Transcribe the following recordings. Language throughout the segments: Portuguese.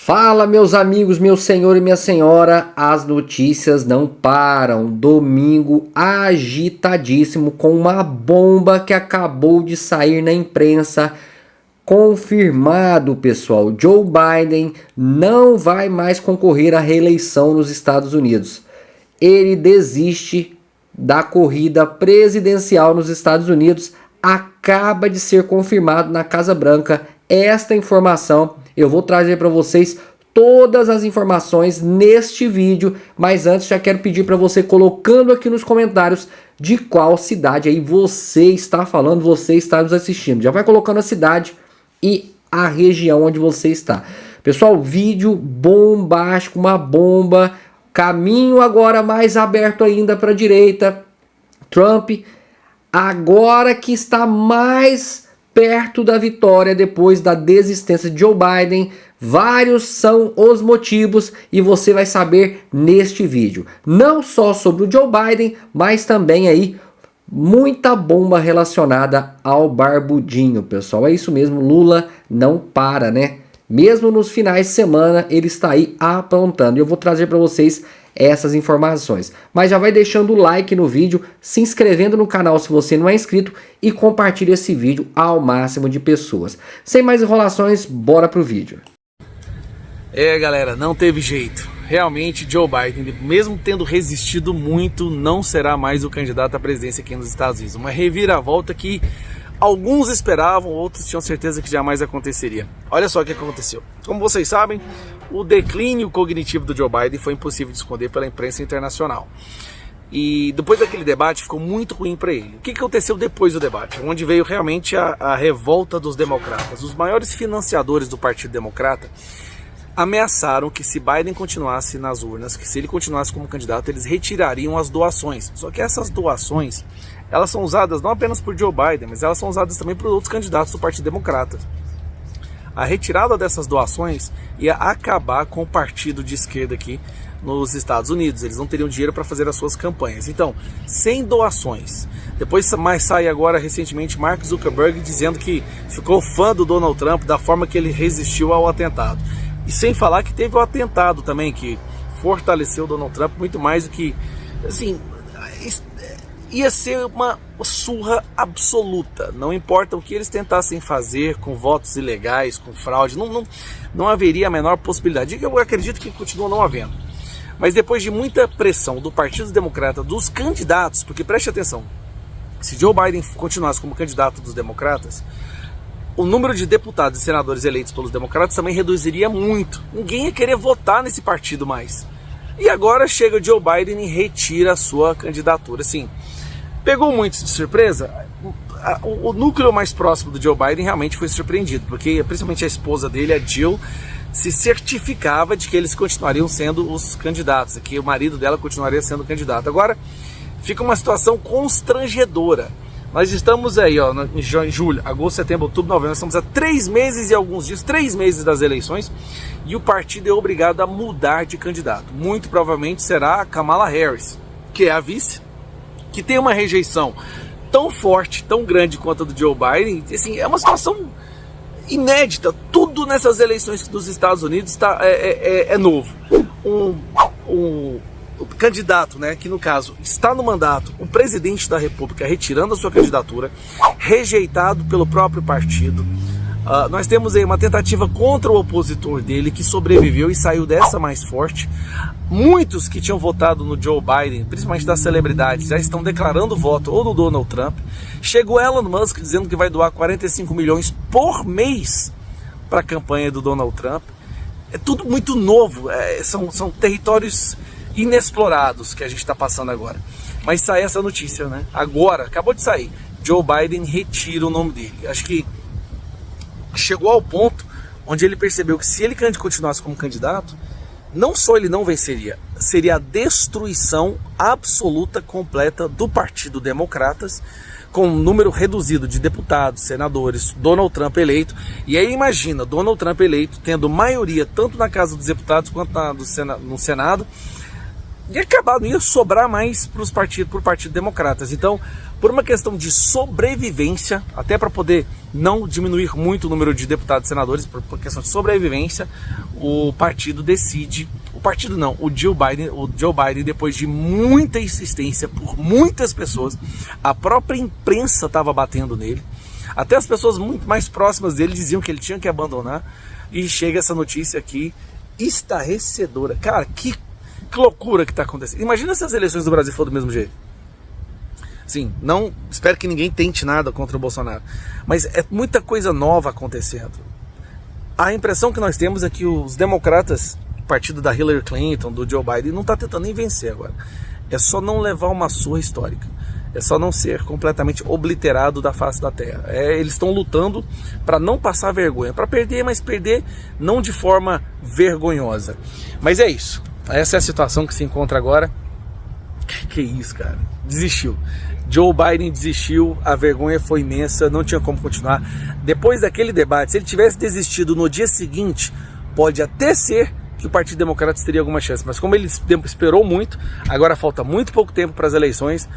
Fala, meus amigos, meu senhor e minha senhora, as notícias não param. Domingo agitadíssimo com uma bomba que acabou de sair na imprensa. Confirmado, pessoal, Joe Biden não vai mais concorrer à reeleição nos Estados Unidos. Ele desiste da corrida presidencial nos Estados Unidos. Acaba de ser confirmado na Casa Branca esta informação. Eu vou trazer para vocês todas as informações neste vídeo, mas antes já quero pedir para você colocando aqui nos comentários de qual cidade aí você está falando, você está nos assistindo. Já vai colocando a cidade e a região onde você está. Pessoal, vídeo bombástico, uma bomba, caminho agora mais aberto ainda para a direita. Trump agora que está mais perto da vitória depois da desistência de Joe Biden. Vários são os motivos e você vai saber neste vídeo. Não só sobre o Joe Biden, mas também aí muita bomba relacionada ao Barbudinho, pessoal. É isso mesmo, Lula não para, né? Mesmo nos finais de semana ele está aí aprontando. E eu vou trazer para vocês essas informações. Mas já vai deixando o like no vídeo, se inscrevendo no canal se você não é inscrito e compartilhe esse vídeo ao máximo de pessoas. Sem mais enrolações, bora pro vídeo. Galera, não teve jeito. Realmente Joe Biden, mesmo tendo resistido muito, não será mais o candidato à presidência aqui nos Estados Unidos. Uma reviravolta que alguns esperavam, outros tinham certeza que jamais aconteceria. Olha só o que aconteceu. Como vocês sabem, o declínio cognitivo do Joe Biden foi impossível de esconder pela imprensa internacional. E depois daquele debate ficou muito ruim para ele. O que aconteceu depois do debate? Onde veio realmente a revolta dos democratas. Os maiores financiadores do Partido Democrata ameaçaram que se Biden continuasse nas urnas, que se ele continuasse como candidato, eles retirariam as doações. Só que essas doações, elas são usadas não apenas por Joe Biden, mas elas são usadas também por outros candidatos do Partido Democrata. A retirada dessas doações ia acabar com o partido de esquerda aqui nos Estados Unidos. Eles não teriam dinheiro para fazer as suas campanhas. Então, sem doações. Depois mais sai agora recentemente Mark Zuckerberg dizendo que ficou fã do Donald Trump da forma que ele resistiu ao atentado. E sem falar que teve o atentado também, que fortaleceu o Donald Trump muito mais do que, assim, ia ser uma surra absoluta. Não importa o que eles tentassem fazer com votos ilegais, com fraude, não haveria a menor possibilidade. Eu acredito que continua não havendo. Mas depois de muita pressão do Partido Democrata, dos candidatos, porque preste atenção, se Joe Biden continuasse como candidato dos democratas, o número de deputados e senadores eleitos pelos democratas também reduziria muito. Ninguém ia querer votar nesse partido mais. E agora chega o Joe Biden e retira a sua candidatura. Assim, pegou muitos de surpresa. O núcleo mais próximo do Joe Biden realmente foi surpreendido, porque principalmente a esposa dele, a Jill, se certificava de que eles continuariam sendo os candidatos, que o marido dela continuaria sendo candidato. Agora fica uma situação constrangedora. Nós estamos aí, ó, em julho, agosto, setembro, outubro, novembro, nós estamos há 3 meses e alguns dias, 3 meses das eleições, e o partido é obrigado a mudar de candidato. Muito provavelmente será a Kamala Harris, que é a vice, que tem uma rejeição tão forte, tão grande quanto a do Joe Biden. Assim, é uma situação inédita. Tudo nessas eleições dos Estados Unidos é novo. O candidato, né, que no caso está no mandato, o presidente da República retirando a sua candidatura, rejeitado pelo próprio partido. Nós temos aí uma tentativa contra o opositor dele, que sobreviveu e saiu dessa mais forte. Muitos que tinham votado no Joe Biden, principalmente das celebridades, já estão declarando voto ou no Donald Trump. Chegou Elon Musk dizendo que vai doar 45 milhões por mês para a campanha do Donald Trump. É tudo muito novo, são territórios inexplorados que a gente está passando agora. Mas sai essa notícia, né? Agora, acabou de sair. Joe Biden retira o nome dele. Acho que chegou ao ponto onde ele percebeu que se ele continuasse como candidato, não só ele não venceria, seria a destruição absoluta, completa do Partido Democratas, com um número reduzido de deputados, senadores, Donald Trump eleito. E aí imagina, Donald Trump eleito, tendo maioria tanto na Casa dos Deputados quanto no Senado, e acabar, não ia sobrar mais para o Partido Democratas. Então, por uma questão de sobrevivência, até para poder não diminuir muito o número de deputados e senadores, por questão de sobrevivência, o partido decide, o Joe Biden, depois de muita insistência por muitas pessoas, a própria imprensa estava batendo nele, até as pessoas muito mais próximas dele diziam que ele tinha que abandonar, e chega essa notícia aqui, estarrecedora. Cara, que loucura que está acontecendo. Imagina se as eleições do Brasil forem do mesmo jeito. Sim, não espero que ninguém tente nada contra o Bolsonaro, mas é muita coisa nova acontecendo. A impressão que nós temos é que os democratas, o partido da Hillary Clinton, do Joe Biden, não está tentando nem vencer agora. É só não levar uma surra histórica. É só não ser completamente obliterado da face da terra. Eles estão lutando para não passar vergonha, para perder, mas perder não de forma vergonhosa. Mas é isso. Essa é a situação que se encontra agora. Que isso, cara? Desistiu. Joe Biden desistiu, a vergonha foi imensa, não tinha como continuar. Depois daquele debate, se ele tivesse desistido no dia seguinte, pode até ser que o Partido Democrata teria alguma chance. Mas como ele esperou muito, agora falta muito pouco tempo para as eleições,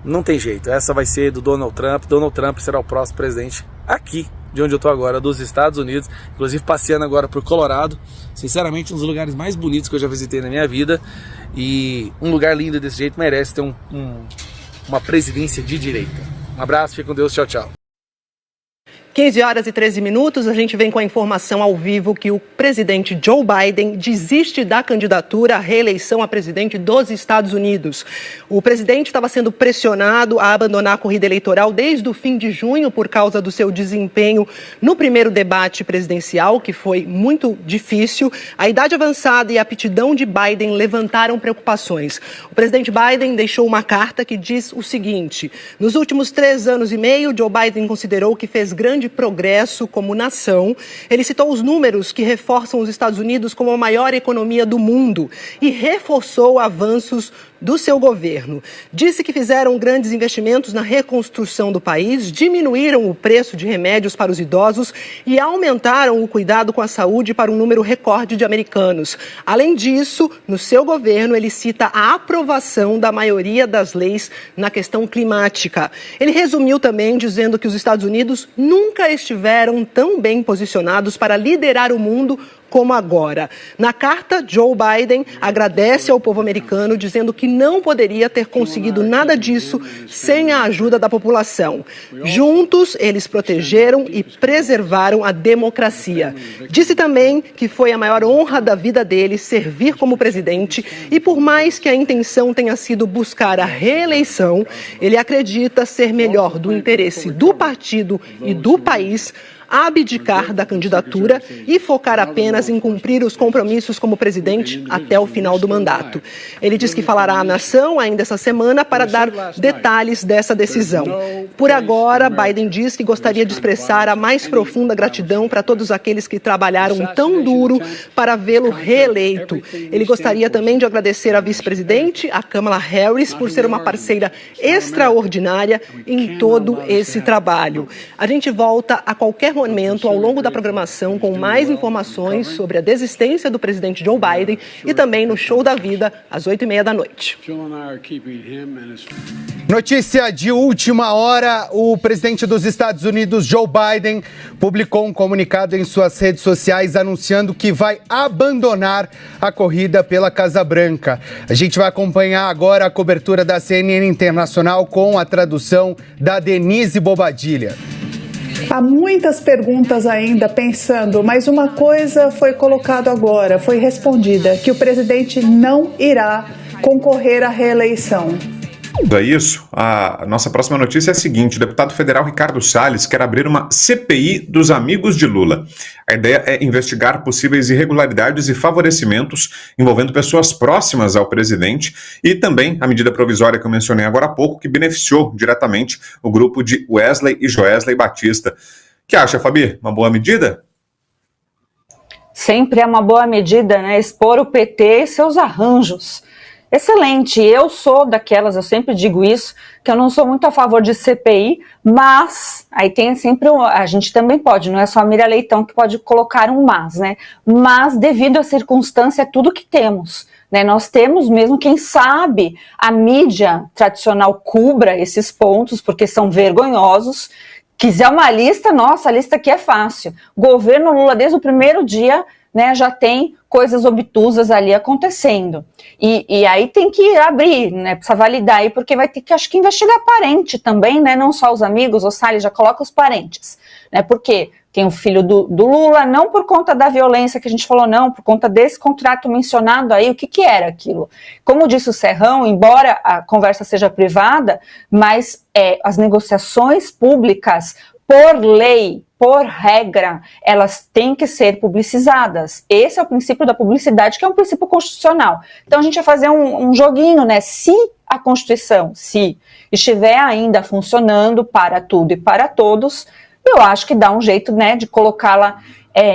não tem jeito. Essa vai ser do Donald Trump. Donald Trump será o próximo presidente aqui, de onde eu estou agora, dos Estados Unidos. Inclusive passeando agora por Colorado. Sinceramente, um dos lugares mais bonitos que eu já visitei na minha vida. E um lugar lindo desse jeito merece ter uma presidência de direita. Um abraço, fique com Deus, tchau, tchau. 15 horas e 13 minutos, a gente vem com a informação ao vivo que o presidente Joe Biden desiste da candidatura à reeleição a presidente dos Estados Unidos. O presidente estava sendo pressionado a abandonar a corrida eleitoral desde o fim de junho por causa do seu desempenho no primeiro debate presidencial, que foi muito difícil. A idade avançada e a aptidão de Biden levantaram preocupações. O presidente Biden deixou uma carta que diz o seguinte: nos últimos 3 anos e meio, Joe Biden considerou que fez grande progresso como nação. Ele citou os números que reforçam os Estados Unidos como a maior economia do mundo e reforçou avanços do seu governo. Disse que fizeram grandes investimentos na reconstrução do país, diminuíram o preço de remédios para os idosos e aumentaram o cuidado com a saúde para um número recorde de americanos. Além disso, no seu governo, ele cita a aprovação da maioria das leis na questão climática. Ele resumiu também dizendo que os Estados Unidos nunca estiveram tão bem posicionados para liderar o mundo como agora. Na carta, Joe Biden agradece ao povo americano, dizendo que não poderia ter conseguido nada disso sem a ajuda da população. Juntos, eles protegeram e preservaram a democracia. Disse também que foi a maior honra da vida dele servir como presidente e, por mais que a intenção tenha sido buscar a reeleição, ele acredita ser melhor do interesse do partido e do país abdicar da candidatura e focar apenas em cumprir os compromissos como presidente até o final do mandato. Ele diz que falará à nação ainda essa semana para dar detalhes dessa decisão. Por agora, Biden diz que gostaria de expressar a mais profunda gratidão para todos aqueles que trabalharam tão duro para vê-lo reeleito. Ele gostaria também de agradecer à vice-presidente, a Kamala Harris, por ser uma parceira extraordinária em todo esse trabalho. A gente volta a qualquer momento ao longo da programação com mais informações sobre a desistência do presidente Joe Biden e também no Show da Vida às 8h30 da noite. Notícia de última hora: o presidente dos Estados Unidos, Joe Biden, publicou um comunicado em suas redes sociais anunciando que vai abandonar a corrida pela Casa Branca. A gente vai acompanhar agora a cobertura da CNN Internacional com a tradução da Denise Bobadilha. Há muitas perguntas ainda pensando, mas uma coisa foi colocada agora, foi respondida, que o presidente não irá concorrer à reeleição. É isso. A nossa próxima notícia é a seguinte: o deputado federal Ricardo Salles quer abrir uma CPI dos amigos de Lula. A ideia é investigar possíveis irregularidades e favorecimentos envolvendo pessoas próximas ao presidente e também a medida provisória que eu mencionei agora há pouco, que beneficiou diretamente o grupo de Wesley e Joesley Batista. O que acha, Fabi? Uma boa medida? Sempre é uma boa medida, né? Expor o PT e seus arranjos. excelente. Eu sou daquelas, eu sempre digo isso, que eu não sou muito a favor de CPI, mas aí tem sempre, a gente também pode, não é só a Miriam Leitão que pode colocar um mas, né? Mas devido à circunstância, é tudo que temos, né? Nós temos mesmo, quem sabe, a mídia tradicional cubra esses pontos, porque são vergonhosos. Quiser uma lista, nossa, a lista aqui é fácil. O governo Lula, desde o primeiro dia, né, já tem coisas obtusas ali acontecendo. E aí tem que abrir, né, precisa validar aí, porque vai ter que, acho que, investigar parente também, né, não só os amigos, o Salles já coloca os parentes, né, porque tem o filho do Lula, não por conta da violência que a gente falou, não, por conta desse contrato mencionado aí, o que era aquilo? Como disse o Serrão, embora a conversa seja privada, mas as negociações públicas, por lei, por regra, elas têm que ser publicizadas. Esse é o princípio da publicidade, que é um princípio constitucional. Então a gente vai fazer um joguinho, né? Se a Constituição, se estiver ainda funcionando para tudo e para todos, eu acho que dá um jeito, né, de colocá-la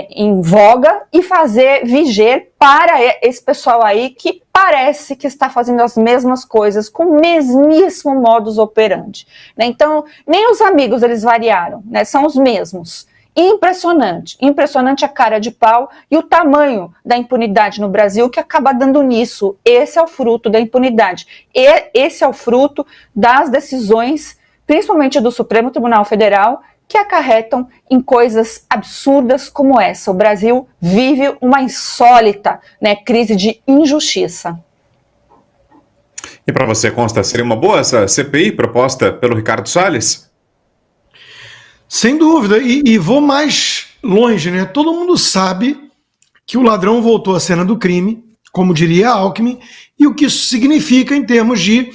em voga e fazer viger para esse pessoal aí que parece que está fazendo as mesmas coisas com o mesmíssimo modus operandi, né? Então, nem os amigos eles variaram, né? São os mesmos. Impressionante a cara de pau e o tamanho da impunidade no Brasil que acaba dando nisso. Esse é o fruto da impunidade. Esse é o fruto das decisões, principalmente do Supremo Tribunal Federal, que acarretam em coisas absurdas como essa. O Brasil vive uma insólita, né, crise de injustiça. E para você, Consta, seria uma boa essa CPI proposta pelo Ricardo Salles? Sem dúvida, e vou mais longe, né? Todo mundo sabe que o ladrão voltou à cena do crime, como diria Alckmin, e o que isso significa em termos de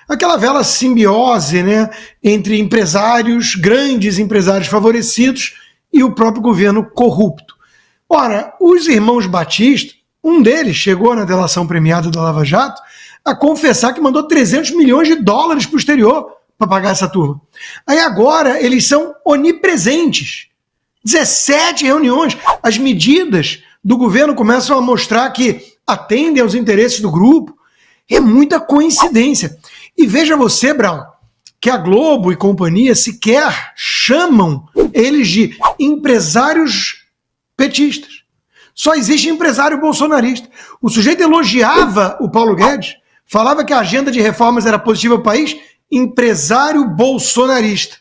aquela velha simbiose, né, entre empresários, grandes empresários favorecidos e o próprio governo corrupto. Ora, os irmãos Batista, um deles chegou na delação premiada da Lava Jato a confessar que mandou 300 milhões de dólares para o exterior para pagar essa turma. Aí agora eles são onipresentes. 17 reuniões. As medidas do governo começam a mostrar que atendem aos interesses do grupo. É muita coincidência. E veja você, Brown, que a Globo e companhia sequer chamam eles de empresários petistas. Só existe empresário bolsonarista. O sujeito elogiava o Paulo Guedes, falava que a agenda de reformas era positiva para o país, empresário bolsonarista.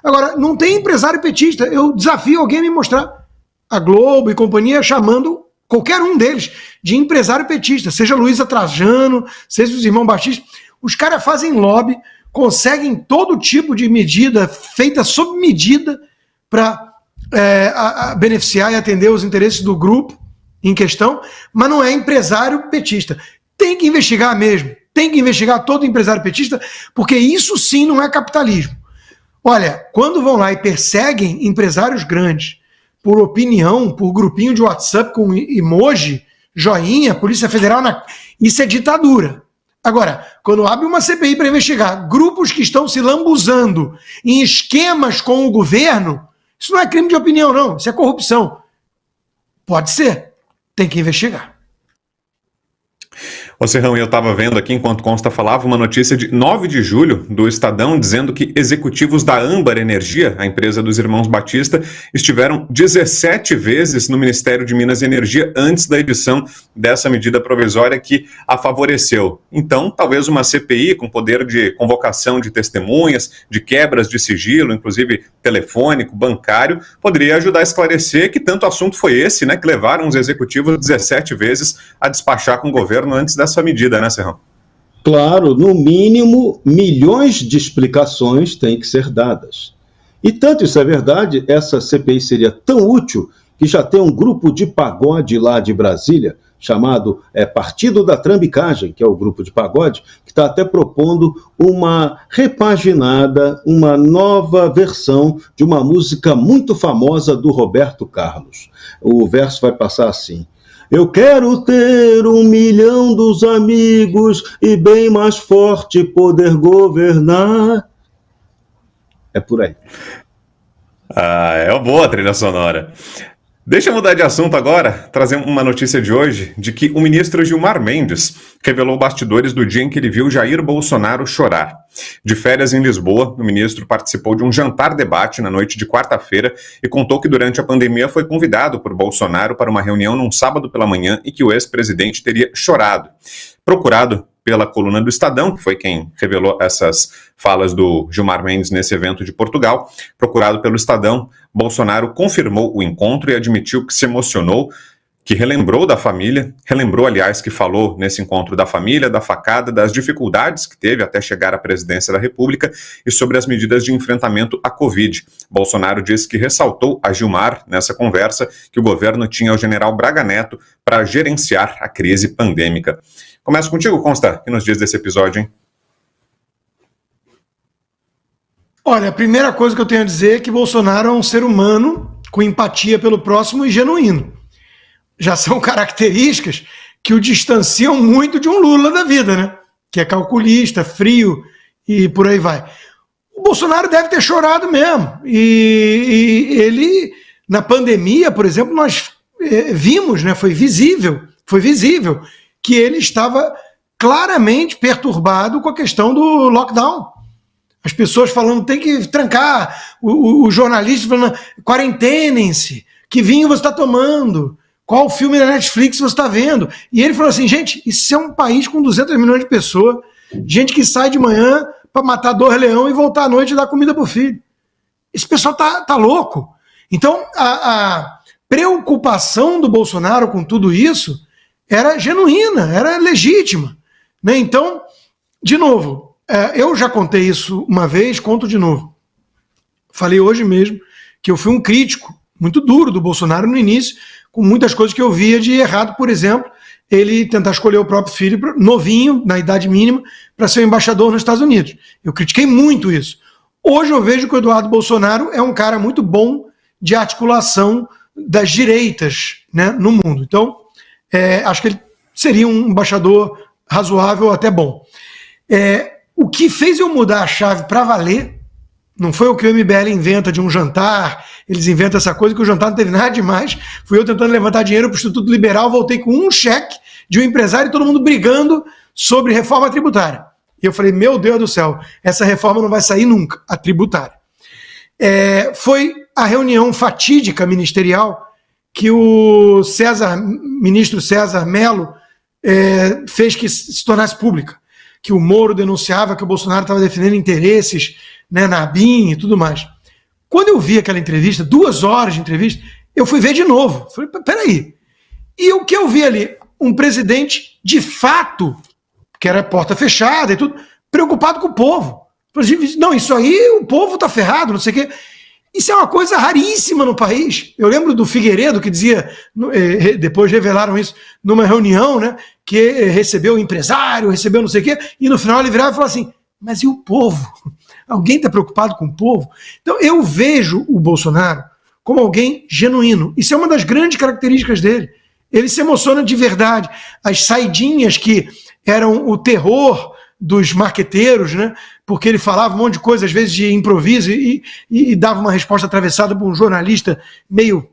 Agora, não tem empresário petista. Eu desafio alguém a me mostrar. A Globo e companhia chamando qualquer um deles de empresário petista, seja Luísa Trajano, seja os irmãos Batista. Os caras fazem lobby, conseguem todo tipo de medida feita sob medida para beneficiar e atender os interesses do grupo em questão, mas não é empresário petista. Tem que investigar mesmo, tem que investigar todo empresário petista, porque isso sim não é capitalismo. Olha, quando vão lá e perseguem empresários grandes por opinião, por grupinho de WhatsApp com emoji, joinha, Polícia Federal, isso é ditadura. Agora, quando abre uma CPI para investigar grupos que estão se lambuzando em esquemas com o governo, isso não é crime de opinião, não. Isso é corrupção. Pode ser. Tem que investigar. Ô Serrão, eu estava vendo aqui, enquanto Consta falava, uma notícia de 9 de julho do Estadão, dizendo que executivos da Âmbar Energia, a empresa dos irmãos Batista, estiveram 17 vezes no Ministério de Minas e Energia antes da edição dessa medida provisória que a favoreceu. Então, talvez uma CPI com poder de convocação de testemunhas, de quebras de sigilo, inclusive telefônico, bancário, poderia ajudar a esclarecer que tanto assunto foi esse, né, que levaram os executivos 17 vezes a despachar com o governo antes dessa medida, né, Serrão? Claro, no mínimo, milhões de explicações têm que ser dadas. E tanto isso é verdade, essa CPI seria tão útil que já tem um grupo de pagode lá de Brasília, chamado Partido da Trambicagem, que é o grupo de pagode, que está até propondo uma repaginada, uma nova versão de uma música muito famosa do Roberto Carlos. O verso vai passar assim: eu quero ter 1 milhão dos amigos e bem mais forte poder governar. É por aí. É uma boa trilha sonora. Deixa eu mudar de assunto agora, trazer uma notícia de hoje de que o ministro Gilmar Mendes revelou bastidores do dia em que ele viu Jair Bolsonaro chorar. De férias em Lisboa, o ministro participou de um jantar-debate na noite de quarta-feira e contou que durante a pandemia foi convidado por Bolsonaro para uma reunião num sábado pela manhã e que o ex-presidente teria chorado. Procurado pela coluna do Estadão, que foi quem revelou essas falas do Gilmar Mendes nesse evento de Portugal, procurado pelo Estadão, Bolsonaro confirmou o encontro e admitiu que se emocionou, que relembrou da família, aliás, que falou nesse encontro da família, da facada, das dificuldades que teve até chegar à presidência da República e sobre as medidas de enfrentamento à Covid. Bolsonaro disse que ressaltou a Gilmar, nessa conversa, que o governo tinha o general Braga Neto para gerenciar a crise pandêmica. Começo contigo, Consta, que nos diz desse episódio, hein? Olha, a primeira coisa que eu tenho a dizer é que Bolsonaro é um ser humano com empatia pelo próximo e genuíno. Já são características que o distanciam muito de um Lula da vida, né? Que é calculista, frio e por aí vai. O Bolsonaro deve ter chorado mesmo. E ele, na pandemia, por exemplo, nós vimos, né? Foi visível que ele estava claramente perturbado com a questão do lockdown. As pessoas falando, tem que trancar, os jornalistas falando, quarentenem-se, que vinho você está tomando, qual filme da Netflix você está vendo. E ele falou assim, gente, isso é um país com 200 milhões de pessoas, gente que sai de manhã para matar 2 leões e voltar à noite e dar comida para o filho. Esse pessoal tá louco. Então, a preocupação do Bolsonaro com tudo isso era genuína, era legítima, né? Então, de novo, eu já contei isso uma vez, conto de novo. Falei hoje mesmo que eu fui um crítico muito duro do Bolsonaro no início, com muitas coisas que eu via de errado, por exemplo, ele tentar escolher o próprio filho, novinho, na idade mínima, para ser o embaixador nos Estados Unidos. Eu critiquei muito isso. Hoje eu vejo que o Eduardo Bolsonaro é um cara muito bom de articulação das direitas, né, no mundo. Então, acho que ele seria um embaixador razoável, até bom. O que fez eu mudar a chave para valer não foi o que o MBL inventa de um jantar, eles inventam essa coisa que o jantar não teve nada demais, fui eu tentando levantar dinheiro para o Instituto Liberal, voltei com um cheque de um empresário e todo mundo brigando sobre reforma tributária. E eu falei, meu Deus do céu, essa reforma não vai sair nunca, a tributária. Foi a reunião fatídica ministerial que o ministro César Mello fez que se tornasse pública, que o Moro denunciava que o Bolsonaro estava defendendo interesses, né, na ABIN e tudo mais. Quando eu vi aquela entrevista, 2 horas de entrevista, eu fui ver de novo. Falei, peraí. E o que eu vi ali? Um presidente, de fato, que era porta fechada e tudo, preocupado com o povo. Falei, não, isso aí o povo está ferrado, não sei o quê. Isso é uma coisa raríssima no país. Eu lembro do Figueiredo, que dizia, depois revelaram isso, numa reunião, né, que recebeu o empresário, recebeu não sei o quê, e no final ele virava e falava assim, mas e o povo? Alguém está preocupado com o povo? Então eu vejo o Bolsonaro como alguém genuíno. Isso é uma das grandes características dele. Ele se emociona de verdade. As saidinhas que eram o terror dos marqueteiros, né? Porque ele falava um monte de coisa, às vezes de improviso, e dava uma resposta atravessada por um jornalista meio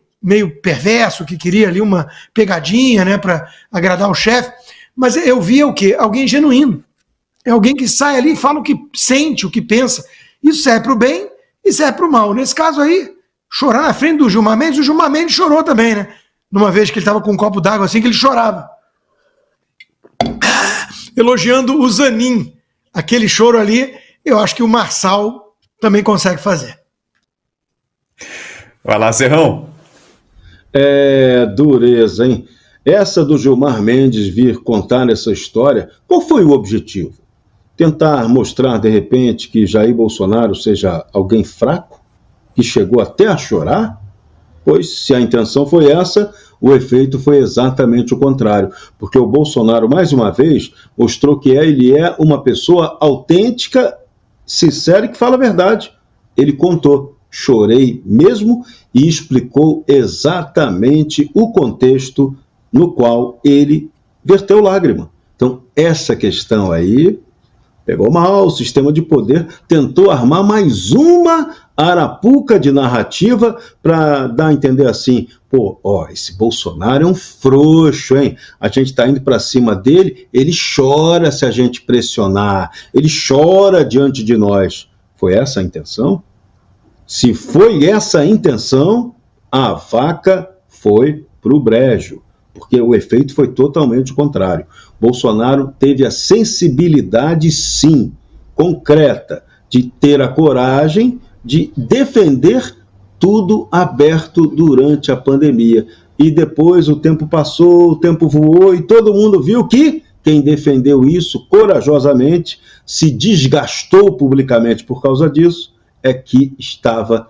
perverso, que queria ali uma pegadinha, né, para agradar o chefe. Mas eu via o quê? Alguém genuíno. É alguém que sai ali e fala o que sente, o que pensa. Isso serve para o bem e serve para o mal. Nesse caso aí, chorar na frente do Gilmar Mendes, o Gilmar Mendes chorou também, né? Numa vez que ele estava com um copo d'água assim, que ele chorava. Elogiando o Zanin. Aquele choro ali, eu acho que o Marçal também consegue fazer. Vai lá, Serrão. Dureza, hein? Essa do Gilmar Mendes vir contar essa história, qual foi o objetivo? Tentar mostrar, de repente, que Jair Bolsonaro seja alguém fraco, que chegou até a chorar? Pois, se a intenção foi essa, o efeito foi exatamente o contrário, porque o Bolsonaro, mais uma vez, mostrou que ele é uma pessoa autêntica, sincera e que fala a verdade. Ele contou, chorei mesmo, e explicou exatamente o contexto no qual ele verteu lágrima. Então, essa questão aí Pegou mal, o sistema de poder tentou armar mais uma arapuca de narrativa para dar a entender assim, esse Bolsonaro é um frouxo, hein? A gente está indo para cima dele, ele chora se a gente pressionar, ele chora diante de nós. Foi essa a intenção? Se foi essa a intenção, a vaca foi para o brejo, porque o efeito foi totalmente o contrário. Bolsonaro teve a sensibilidade, sim, concreta, de ter a coragem de defender tudo aberto durante a pandemia. E depois o tempo passou, o tempo voou e todo mundo viu que quem defendeu isso corajosamente, se desgastou publicamente por causa disso, é que estava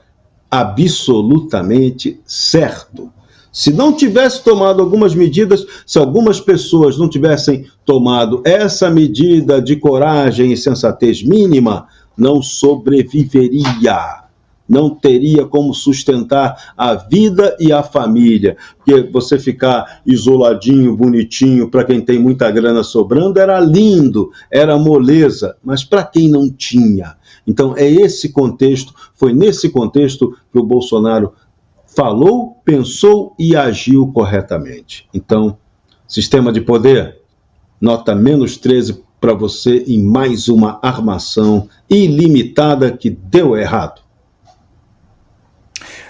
absolutamente certo. Se não tivesse tomado algumas medidas, se algumas pessoas não tivessem tomado essa medida de coragem e sensatez mínima, não sobreviveria, não teria como sustentar a vida e a família. Porque você ficar isoladinho, bonitinho, para quem tem muita grana sobrando, era lindo, era moleza, mas para quem não tinha. Então é esse contexto, foi nesse contexto que o Bolsonaro falou, pensou e agiu corretamente. Então, sistema de poder, nota -13 para você em mais uma armação ilimitada que deu errado.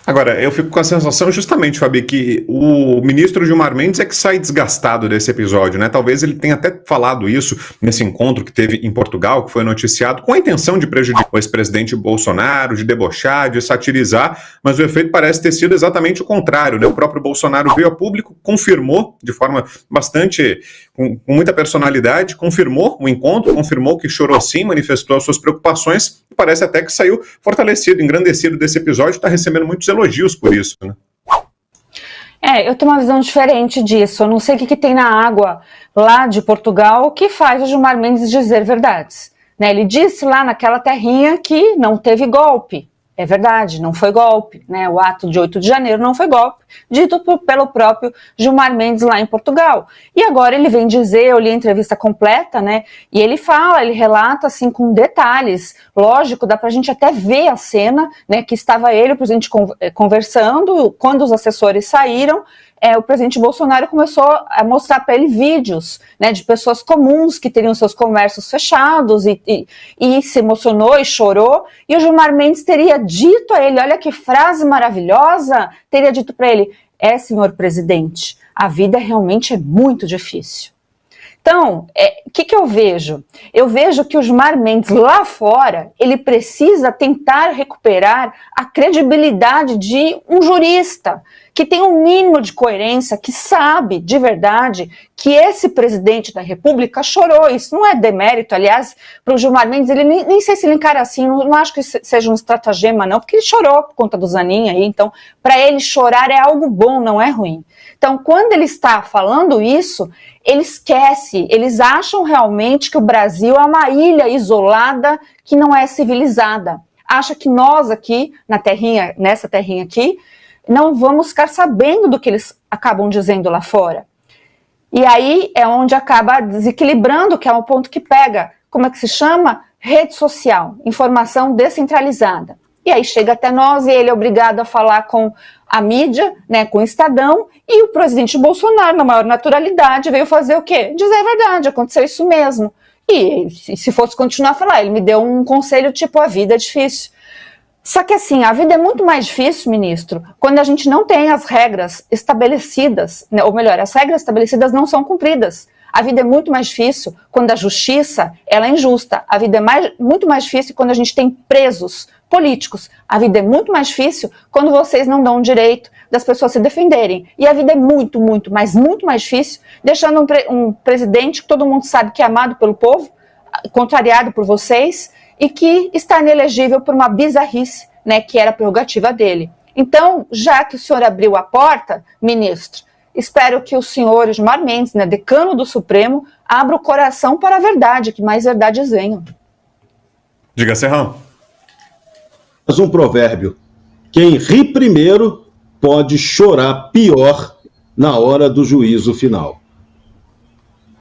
Agora, eu fico com a sensação justamente, Fabi, que o ministro Gilmar Mendes é que sai desgastado desse episódio, né? Talvez ele tenha até falado isso nesse encontro que teve em Portugal, que foi noticiado, com a intenção de prejudicar o ex-presidente Bolsonaro, de debochar, de satirizar, mas o efeito parece ter sido exatamente o contrário, né? O próprio Bolsonaro veio a público, confirmou de forma bastante, com muita personalidade, confirmou o encontro, confirmou que chorou sim, manifestou as suas preocupações, e parece até que saiu fortalecido, engrandecido desse episódio, está recebendo muitos elogios por isso, né? Eu tenho uma visão diferente disso. Eu não sei o que tem na água lá de Portugal que faz o Gilmar Mendes dizer verdades, né? Ele disse lá naquela terrinha que não teve golpe. É verdade, não foi golpe, né? O ato de 8 de janeiro não foi golpe, dito pelo próprio Gilmar Mendes lá em Portugal. E agora ele vem dizer, eu li a entrevista completa, né? E ele fala, ele relata assim com detalhes. Lógico, dá pra gente até ver a cena, né? Que estava ele e o presidente conversando, quando os assessores saíram, o presidente Bolsonaro começou a mostrar para ele vídeos, né, de pessoas comuns que teriam seus comércios fechados e se emocionou e chorou, e o Gilmar Mendes teria dito a ele, olha que frase maravilhosa, teria dito para ele, senhor presidente, a vida realmente é muito difícil. Então, o que eu vejo? Eu vejo que o Gilmar Mendes lá fora, ele precisa tentar recuperar a credibilidade de um jurista, que tem um mínimo de coerência, que sabe de verdade que esse presidente da República chorou. Isso não é demérito, aliás, para o Gilmar Mendes, ele nem sei se ele encara assim, não acho que seja um estratagema não, porque ele chorou por conta do Zanin aí, então para ele chorar é algo bom, não é ruim. Então quando ele está falando isso, ele esquece, eles acham realmente que o Brasil é uma ilha isolada que não é civilizada. Acha que nós aqui, nessa terrinha aqui, não vamos ficar sabendo do que eles acabam dizendo lá fora. E aí é onde acaba desequilibrando, que é um ponto que pega, como é que se chama? Rede social, informação descentralizada. E aí chega até nós e ele é obrigado a falar com a mídia, né, com o Estadão, e o presidente Bolsonaro, na maior naturalidade, veio fazer o quê? Dizer a verdade, aconteceu isso mesmo. E se fosse continuar a falar, ele me deu um conselho tipo, a vida é difícil. Só que assim, a vida é muito mais difícil, ministro, quando a gente não tem as regras estabelecidas, né, ou melhor, as regras estabelecidas não são cumpridas. A vida é muito mais difícil quando a justiça ela é injusta. A vida é muito mais difícil quando a gente tem presos políticos. A vida é muito mais difícil quando vocês não dão o direito das pessoas se defenderem. E a vida é muito, muito, mas muito mais difícil deixando um presidente que todo mundo sabe que é amado pelo povo, contrariado por vocês, e que está inelegível por uma bizarrice, né, que era a prerrogativa dele. Então, já que o senhor abriu a porta, ministro, espero que o senhor Gilmar Mendes, né, decano do Supremo, abra o coração para a verdade, que mais verdades venham. Diga, Serrão. Mas um provérbio, quem ri primeiro pode chorar pior na hora do juízo final.